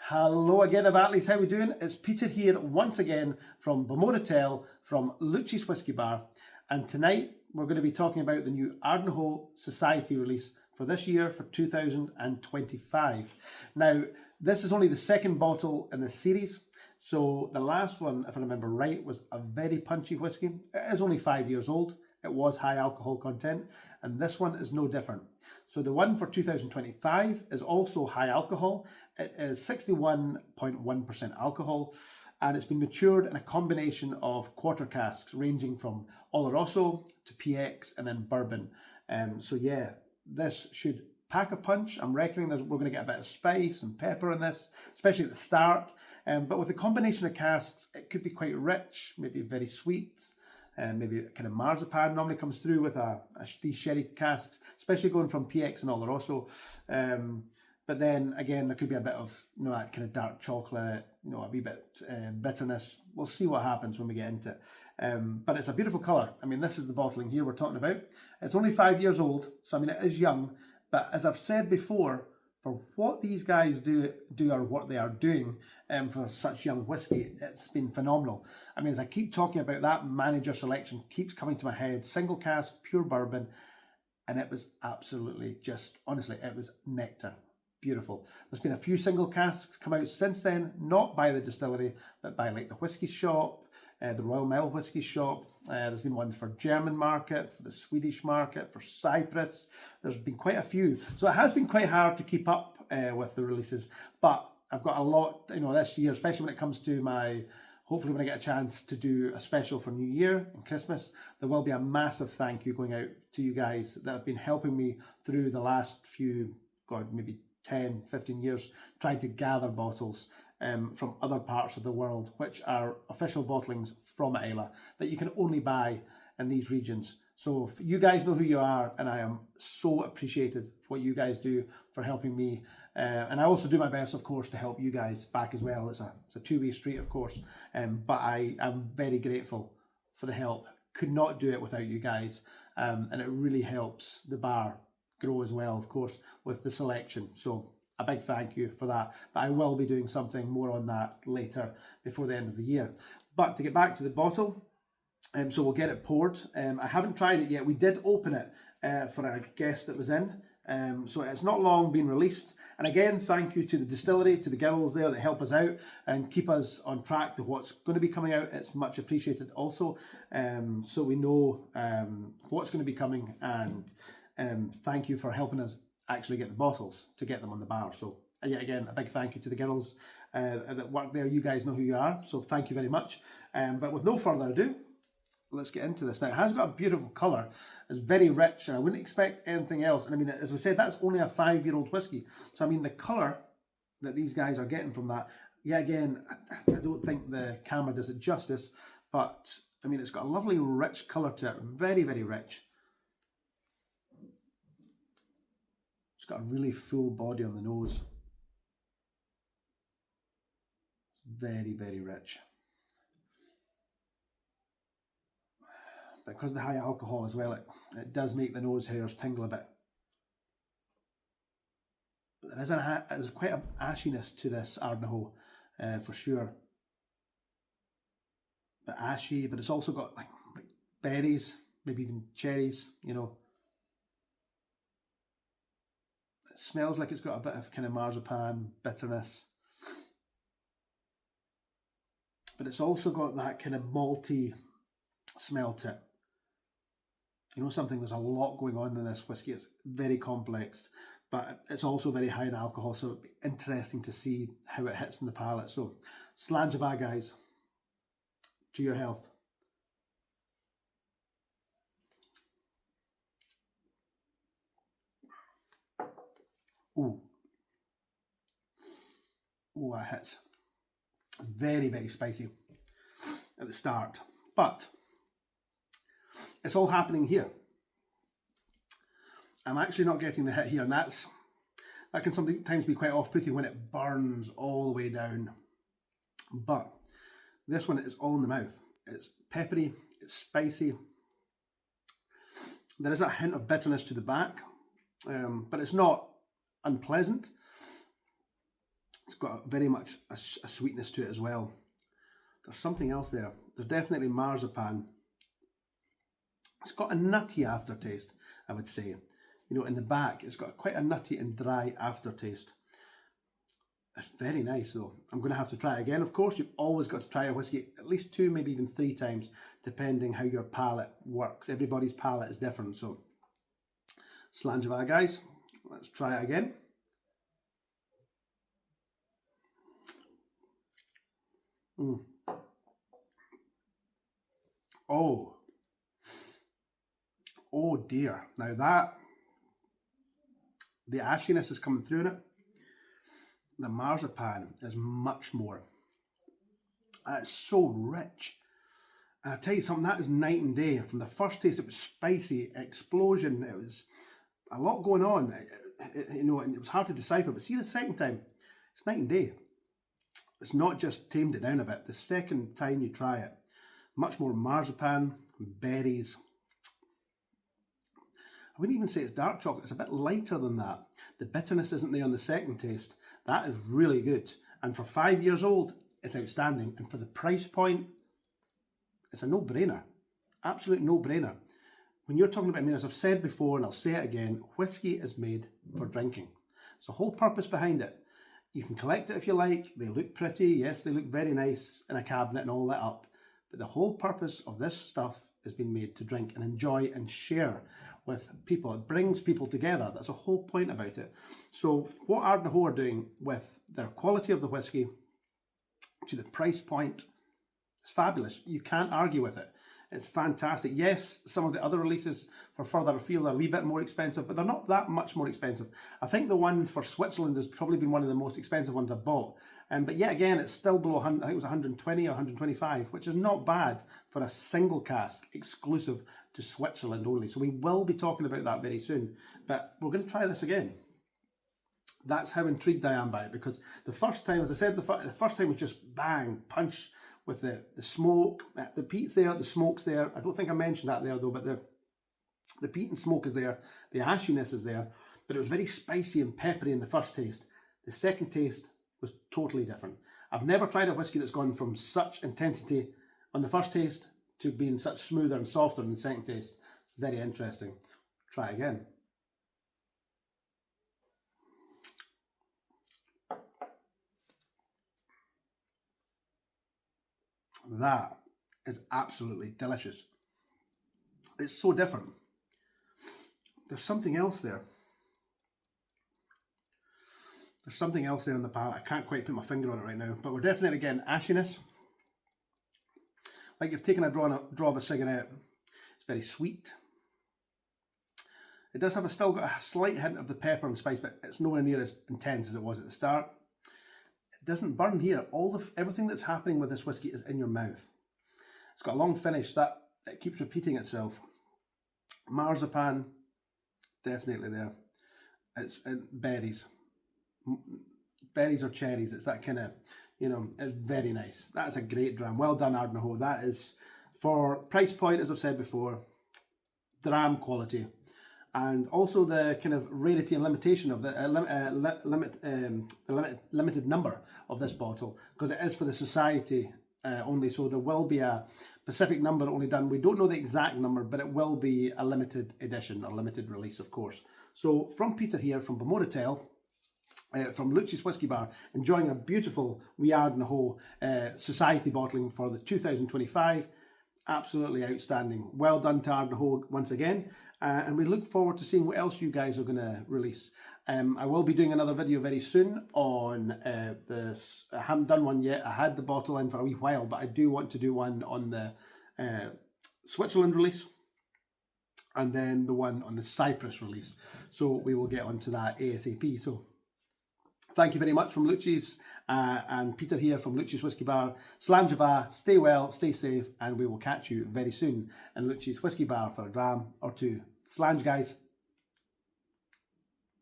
Hello again, Avatlis. How we doing? It's Peter here once again from Balmoral from Luccis Whisky Bar, and tonight we're going to be talking about the new Ardnahoe Society release for this year, for 2025. Now, this is only the second bottle in the series, so the last one, if I remember right, was a very punchy whisky. It is only 5 years old. It was high alcohol content, and this one is no different. So the one for 2025 is also high alcohol. It is 61.1% alcohol, and it's been matured in a combination of quarter casks ranging from Oloroso to PX and then bourbon. So yeah, this should pack a punch. I'm reckoning that we're going to get a bit of spice and pepper in this, especially at the start. But with the combination of casks, it could be quite rich, maybe very sweet. Maybe kind of marzipan normally comes through with these sherry casks, especially going from PX and Oloroso. But then again, there could be a bit of that kind of dark chocolate, a wee bit bitterness. We'll see what happens when we get into it. But it's a beautiful colour. I mean, this is the bottling here we're talking about. It's only 5 years old, so I mean it is young. But as I've said before, for what these guys do or what they are doing for such young whiskey, it's been phenomenal. I mean, as I keep talking about, that manager selection keeps coming to my head. Single cask, pure bourbon, and it was absolutely just, honestly, it was nectar. Beautiful. There's been a few single casks come out since then, not by the distillery, but by like the whiskey shop, the Royal Mile Whiskey Shop. There's been ones for German market, for the Swedish market, for Cyprus. There's been quite a few. So it has been quite hard to keep up with the releases, but I've got a lot, this year, especially when it comes to hopefully when I get a chance to do a special for New Year and Christmas, there will be a massive thank you going out to you guys that have been helping me through the last few, maybe 10, 15 years, trying to gather bottles from other parts of the world, which are official bottlings from Islay that you can only buy in these regions. So you guys know who you are, and I am so appreciative for what you guys do for helping me. And I also do my best, of course, to help you guys back as well. It's a two-way street, of course. But I am very grateful for the help. Could not do it without you guys. And it really helps the bar grow as well, of course, with the selection. So a big thank you for that. But I will be doing something more on that later before the end of the year. But to get back to the bottle, so we'll get it poured. I haven't tried it yet. We did open it for a guest that was in. So it's not long been released. And again, thank you to the distillery, to the girls there that help us out and keep us on track to what's going to be coming out. It's much appreciated also. So we know what's going to be coming, and thank you for helping us actually get the bottles to get them on the bar. So yet again, a big thank you to the girls that work there. You guys know who you are, so thank you very much. But with no further ado, let's get into this. Now, it has got a beautiful colour. It's very rich, and I wouldn't expect anything else. And I mean, as we said, that's only a 5-year-old whiskey. So I mean, the colour that these guys are getting from that, yeah, again, I don't think the camera does it justice, but I mean, it's got a lovely rich colour to it. Very, very rich. It's got a really full body on the nose. It's very, very rich. Because of the high alcohol as well, it does make the nose hairs tingle a bit. But there's quite an ashiness to this Ardnahoe, for sure. But ashy, but it's also got like berries, maybe even cherries, It smells like it's got a bit of kind of marzipan bitterness. But it's also got that kind of malty smell to it. Something, there's a lot going on in this whiskey. It's very complex, but it's also very high in alcohol, so it'd be interesting to see how it hits in the palate. So, Slàinte, guys. To your health. Ooh. Ooh, that hits. Very, very spicy at the start, but it's all happening here. I'm actually not getting the hit here, and that can sometimes be quite off-putting when it burns all the way down. But this one is all in the mouth. It's peppery, it's spicy. There is a hint of bitterness to the back, but it's not unpleasant. got very much a sweetness to it as well. There's something else there. There's definitely marzipan. It's got a nutty aftertaste, I would say. You know, in the back, it's got quite a nutty and dry aftertaste. It's very nice though. I'm going to have to try it again, of course. You've always got to try a whiskey at least 2, maybe even 3 times, depending how your palate works. Everybody's palate is different, so Slàinte, guys. Let's try it again. Oh dear. Now the ashiness is coming through in it. The marzipan is much more. It's so rich. And I tell you something, that is night and day. From the first taste, it was spicy, explosion. It was a lot going on. You know, and it was hard to decipher. But see, the second time, it's night and day. It's not just tamed it down a bit. The second time you try it, much more marzipan, berries. I wouldn't even say it's dark chocolate. It's a bit lighter than that. The bitterness isn't there on the second taste. That is really good. And for 5 years old, it's outstanding. And for the price point, it's a no-brainer. Absolute no-brainer. When you're talking about, I mean, as I've said before, and I'll say it again, whiskey is made for drinking. It's the whole purpose behind it. You can collect it if you like. They look pretty. Yes, they look very nice in a cabinet and all lit up. But the whole purpose of this stuff has been made to drink and enjoy and share with people. It brings people together. That's the whole point about it. So what Ardnahoe are doing with their quality of the whiskey to the price point, it's fabulous. You can't argue with it. It's fantastic. Yes, some of the other releases for further afield are a wee bit more expensive, but they're not that much more expensive. I think the one for Switzerland has probably been one of the most expensive ones I've bought. But yet again, it's still below 100, I think it was 120 or 125, which is not bad for a single cask exclusive to Switzerland only. So we will be talking about that very soon. But we're going to try this again. That's how intrigued I am by it, because the first time, as I said, the first time was just bang, punch with the smoke. The peat's there, the smoke's there. I don't think I mentioned that there though, but the peat and smoke is there. The ashiness is there. But it was very spicy and peppery in the first taste. The second taste was totally different. I've never tried a whiskey that's gone from such intensity on the first taste to being such smoother and softer in the second taste. Very interesting. Try again. That is absolutely delicious. It's so different. There's something else there. There's something else there in the palate. I can't quite put my finger on it right now, but we're definitely getting ashiness. Like you've taken a draw of a cigarette. It's very sweet. It does have still got a slight hint of the pepper and spice, but it's nowhere near as intense as it was at the start. It doesn't burn here. Everything that's happening with this whiskey is in your mouth. It's got a long finish that it keeps repeating itself. Marzipan, definitely there. It's berries. Berries or cherries. It's that kind of, you know, it's very nice. That is a great dram. Well done, Ardnahoe. That is, for price point, as I've said before, dram quality. And also the kind of rarity and limitation of the limited number of this bottle, because it is for the society only. So there will be a specific number only done. We don't know the exact number, but it will be a limited edition or limited release, of course. So from Peter here, from Balmoral, from Luccis Whisky Bar, enjoying a beautiful wee Ardnahoe Society bottling for the 2025. Absolutely outstanding. Well done to Ardnahoe once again. And we look forward to seeing what else you guys are going to release. I will be doing another video very soon on this. I haven't done one yet. I had the bottle in for a wee while, but I do want to do one on the Switzerland release, and then the one on the Cyprus release. So we will get onto that ASAP. So thank you very much from Luccis, and Peter here from Luccis Whisky Bar. Slàinte, stay well, stay safe, and we will catch you very soon in Luccis Whisky Bar for a dram or two. Slàinte, guys.